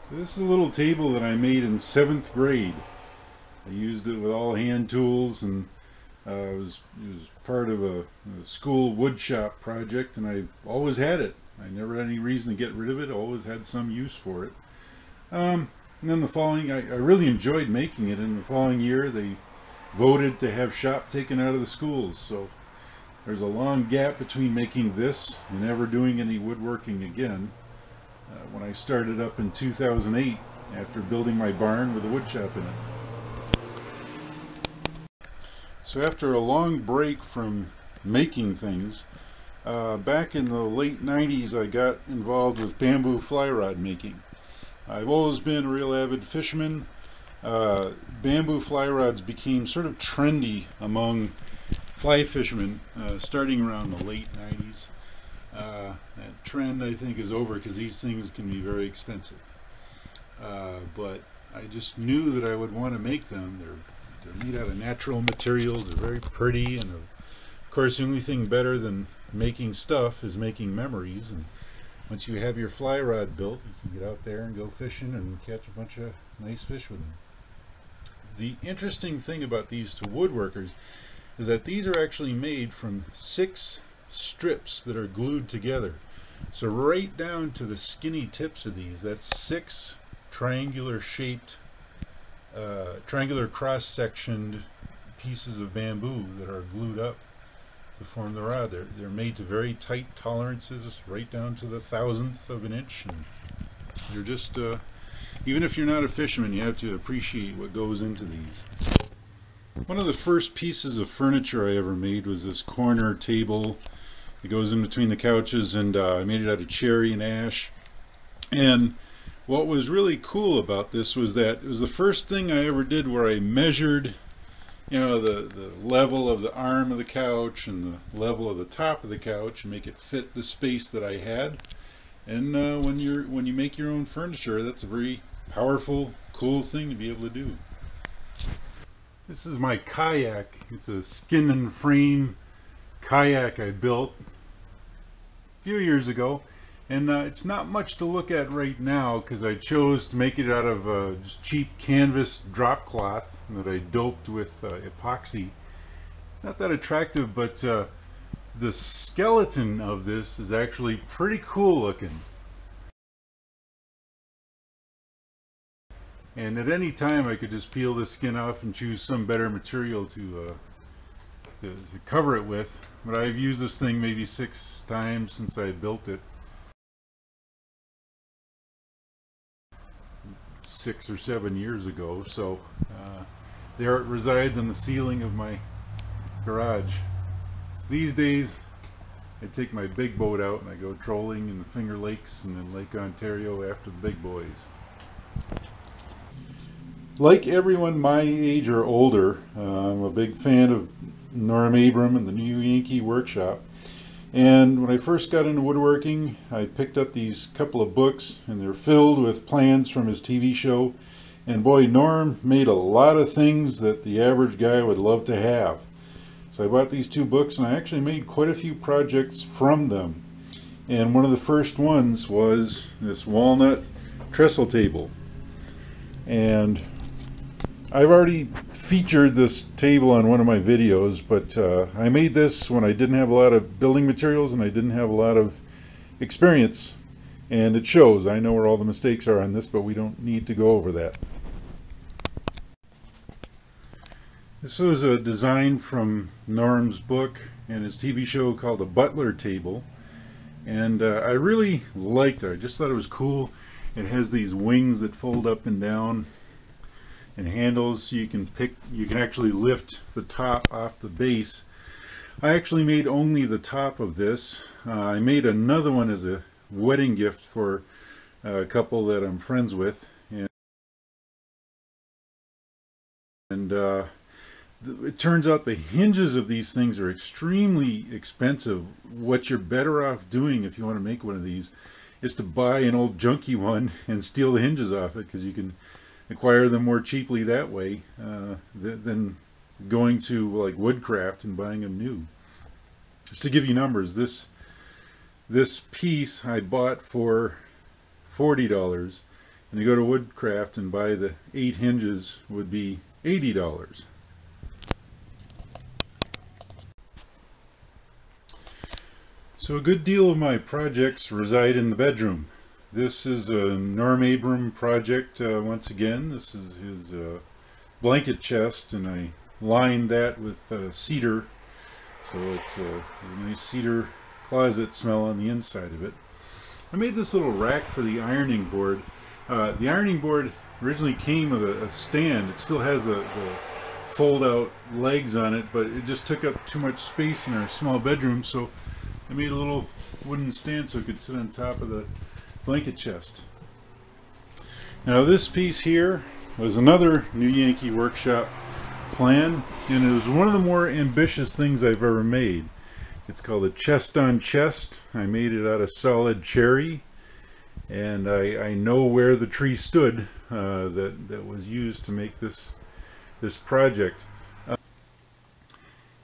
So this is a little table that I made in 7th grade. I used it with all hand tools, and it was part of a school wood shop project, and I always had it. I never had any reason to get rid of it. Always had some use for it. And then the following, I really enjoyed making it. In the following year, they voted to have shop taken out of the schools. So there's a long gap between making this and ever doing any woodworking again. When I started up in 2008 after building my barn with a wood shop in it. So after a long break from making things, back in the late 90s I got involved with bamboo fly rod making. I've always been a real avid fisherman. Bamboo fly rods became sort of trendy among fly fishermen starting around the late 90s. That trend, I think, is over because these things can be very expensive. But I just knew that I would want to make them. They're made out of natural materials. They're very pretty, and of course, the only thing better than making stuff is making memories. And once you have your fly rod built, you can get out there and go fishing and catch a bunch of nice fish with them. The interesting thing about these to woodworkers is that these are actually made from 6 strips that are glued together. So right down to the skinny tips of these, that's 6 triangular shaped, triangular cross-sectioned pieces of bamboo that are glued up to form the rod. They're made to very tight tolerances, right down to the 1,000th of an inch, and you're just, even if you're not a fisherman, you have to appreciate what goes into these. One of the first pieces of furniture I ever made was this corner table. It goes in between the couches, and I made it out of cherry and ash. And what was really cool about this was that it was the first thing I ever did where I measured, you know, the level of the arm of the couch and the level of the top of the couch and make it fit the space that I had. And when you make your own furniture, that's a very powerful, cool thing to be able to do. This is my kayak. It's a skin and frame kayak I built a few years ago, and it's not much to look at right now because I chose to make it out of just cheap canvas drop cloth that I doped with epoxy. Not that attractive, but the skeleton of this is actually pretty cool looking. And at any time I could just peel the skin off and choose some better material to cover it with. But I've used this thing maybe 6 times since I built it. 6 or 7 years ago. So there it resides on the ceiling of my garage. These days I take my big boat out and I go trolling in the Finger Lakes and in Lake Ontario after the big boys. Like everyone my age or older, I'm a big fan of Norm Abram and the New Yankee Workshop. And when I first got into woodworking, I picked up these couple of books, and they're filled with plans from his TV show. And boy, Norm made a lot of things that the average guy would love to have. So I bought these 2 books, and I actually made quite a few projects from them. And one of the first ones was this walnut trestle table. And I've already featured this table on one of my videos, but I made this when I didn't have a lot of building materials and I didn't have a lot of experience, and it shows. I know where all the mistakes are on this, but we don't need to go over that. This was a design from Norm's book and his TV show called A Butler Table, and I really liked it. I just thought it was cool. It has these wings that fold up and down, and handles, so you can actually lift the top off the base. I actually made only the top of this. I made another one as a wedding gift for a couple that I'm friends with, and it turns out the hinges of these things are extremely expensive. What you're better off doing if you want to make one of these is to buy an old junky one and steal the hinges off it, because you can acquire them more cheaply that way than going to like Woodcraft and buying them new. Just to give you numbers, this piece I bought for $40, and to go to Woodcraft and buy the 8 hinges would be $80. So a good deal of my projects reside in the bedroom. This is a Norm Abram project once again. This is his blanket chest, and I lined that with cedar, so it's a nice cedar closet smell on the inside of it. I made this little rack for the ironing board. The ironing board originally came with a stand. It still has the fold out legs on it, but it just took up too much space in our small bedroom, so I made a little wooden stand so it could sit on top of the blanket chest. Now this piece here was another New Yankee Workshop plan, and it was one of the more ambitious things I've ever made. It's called a chest on chest. I made it out of solid cherry, and I know where the tree stood that was used to make this project.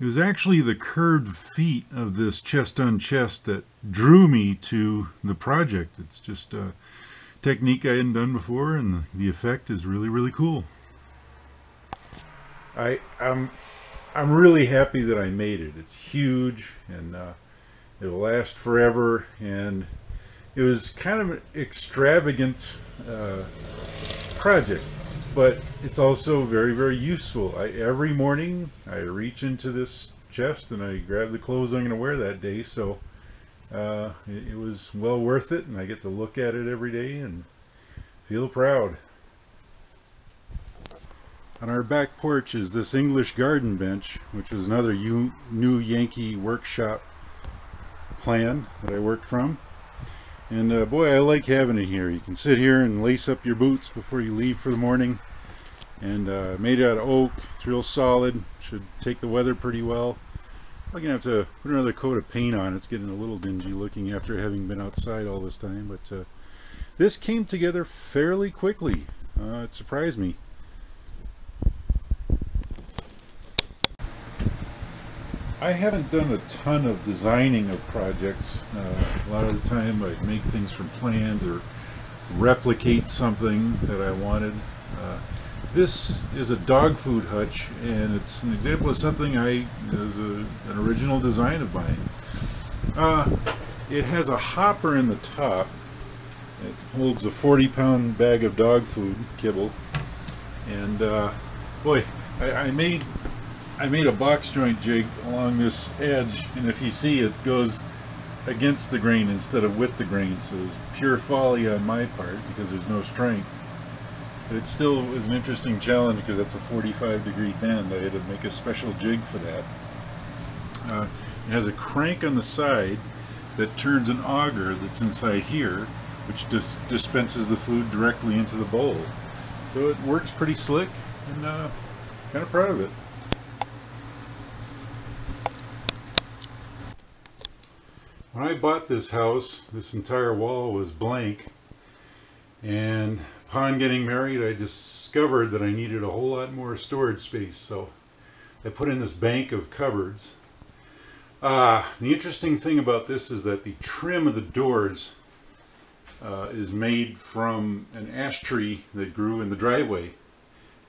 It was actually the curved feet of this chest on chest that drew me to the project. It's just a technique I hadn't done before, and the effect is really, really cool. I'm really happy that I made it. It's huge, and it'll last forever, and it was kind of an extravagant project, but it's also very, very useful. Every morning I reach into this chest and I grab the clothes I'm going to wear that day, so it was well worth it, and I get to look at it every day and feel proud. On our back porch is this English garden bench, which was another New Yankee Workshop plan that I worked from. And boy, I like having it here. You can sit here and lace up your boots before you leave for the morning. And made it out of oak. It's real solid. Should take the weather pretty well. I'm going to have to put another coat of paint on. It's getting a little dingy looking after having been outside all this time. But this came together fairly quickly. It surprised me. I haven't done a ton of designing of projects. A lot of the time I make things from plans or replicate something that I wanted. This is a dog food hutch, and it's an example of something an original design of mine. It has a hopper in the top. It holds a 40-pound bag of dog food, kibble. And boy, I made a box joint jig along this edge, and if you see, it goes against the grain instead of with the grain, so it's pure folly on my part because there's no strength. But it still was an interesting challenge because that's a 45-degree bend. I had to make a special jig for that. It has a crank on the side that turns an auger that's inside here, which dispenses the food directly into the bowl. So it works pretty slick, and kind of proud of it. When I bought this house, this entire wall was blank, and upon getting married I discovered that I needed a whole lot more storage space, so I put in this bank of cupboards. The interesting thing about this is that the trim of the doors is made from an ash tree that grew in the driveway,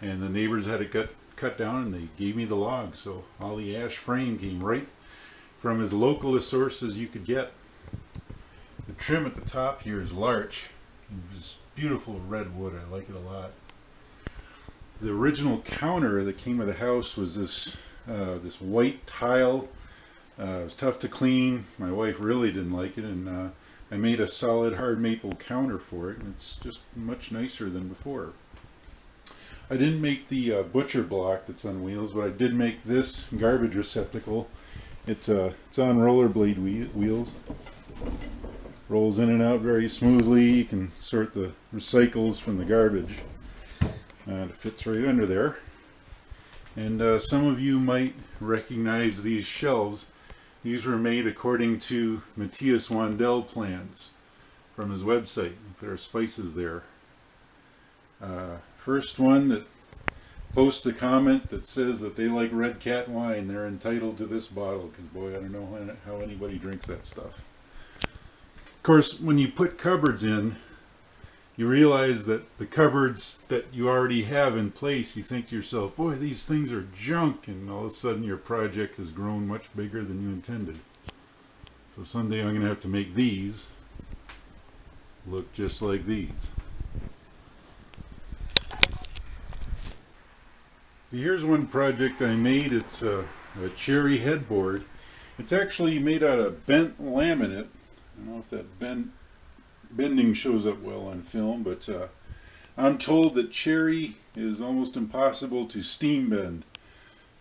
and the neighbors had it cut down, and they gave me the log, so all the ash frame came right from as local a source as you could get. The trim at the top here is larch. It's beautiful red wood. I like it a lot. The original counter that came with the house was this white tile. It was tough to clean. My wife really didn't like it, and I made a solid hard maple counter for it, and it's just much nicer than before. I didn't make the butcher block that's on wheels, but I did make this garbage receptacle. It's on rollerblade wheels. Rolls in and out very smoothly. You can sort the recycles from the garbage. It fits right under there. And some of you might recognize these shelves. These were made according to Matthias Wandel plans from his website. We put our spices there. First one that post a comment that says that they like Red Cat wine, they're entitled to this bottle, because boy, I don't know how anybody drinks that stuff. Of course, when you put cupboards in, you realize that the cupboards that you already have in place, you think to yourself, boy, these things are junk, and all of a sudden your project has grown much bigger than you intended. So someday I'm going to have to make these look just like these. So here's one project I made. It's a cherry headboard. It's actually made out of bent laminate. I don't know if that bending shows up well on film, but I'm told that cherry is almost impossible to steam bend.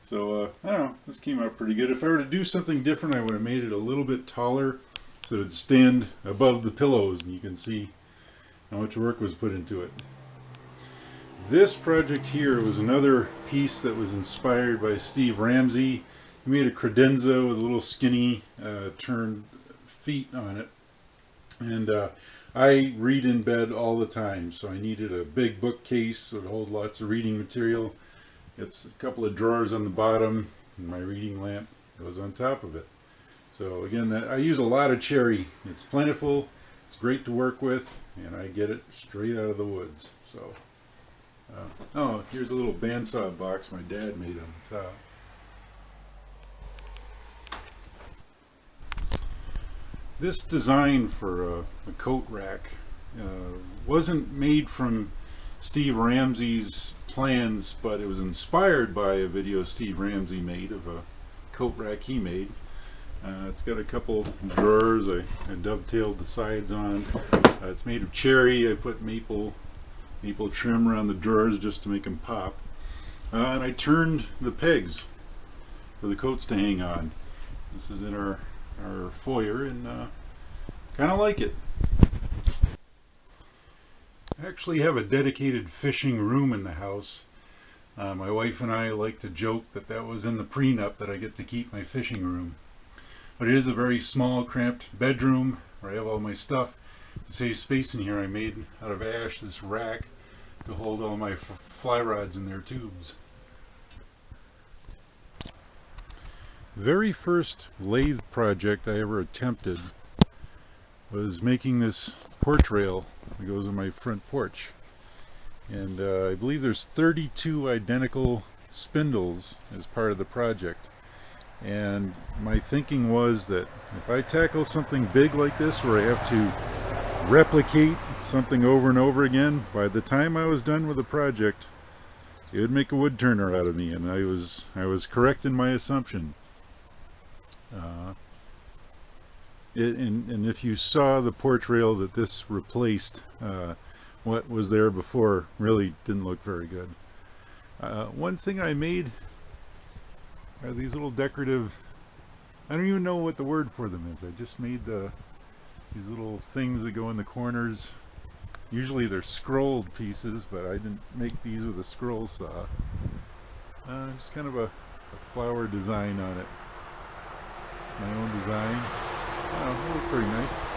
So I don't know, this came out pretty good. If I were to do something different, I would have made it a little bit taller so it would stand above the pillows, and you can see how much work was put into it. This project here was another piece that was inspired by Steve Ramsey. He made a credenza with a little skinny turned feet on it. And I read in bed all the time, so I needed a big bookcase that would hold lots of reading material. It's a couple of drawers on the bottom, and my reading lamp goes on top of it. So again, I use a lot of cherry. It's plentiful, it's great to work with, and I get it straight out of the woods. So, oh, here's a little bandsaw box my dad made on the top. This design for a coat rack wasn't made from Steve Ramsey's plans, but it was inspired by a video Steve Ramsey made of a coat rack he made. It's got a couple drawers I dovetailed the sides on. It's made of cherry. I put maple trim around the drawers just to make them pop. And I turned the pegs for the coats to hang on. This is in our foyer, and kind of like it. I actually have a dedicated fishing room in the house. My wife and I like to joke that that was in the prenup, that I get to keep my fishing room. But it is a very small, cramped bedroom where I have all my stuff. To save space in here, I made out of ash this rack to hold all my fly rods in their tubes. The very first lathe project I ever attempted was making this porch rail that goes on my front porch. And I believe there's 32 identical spindles as part of the project. And my thinking was that if I tackle something big like this, where I have to replicate something over and over again, by the time I was done with the project, it would make a wood turner out of me, and I was correct in my assumption. And if you saw the porch rail that this replaced, what was there before really didn't look very good. One thing I made are these little decorative, I don't even know what the word for them is. I just made these little things that go in the corners. Usually they're scrolled pieces, but I didn't make these with a scroll saw. Just kind of a flower design on it. My own design. Oh, it looked pretty nice.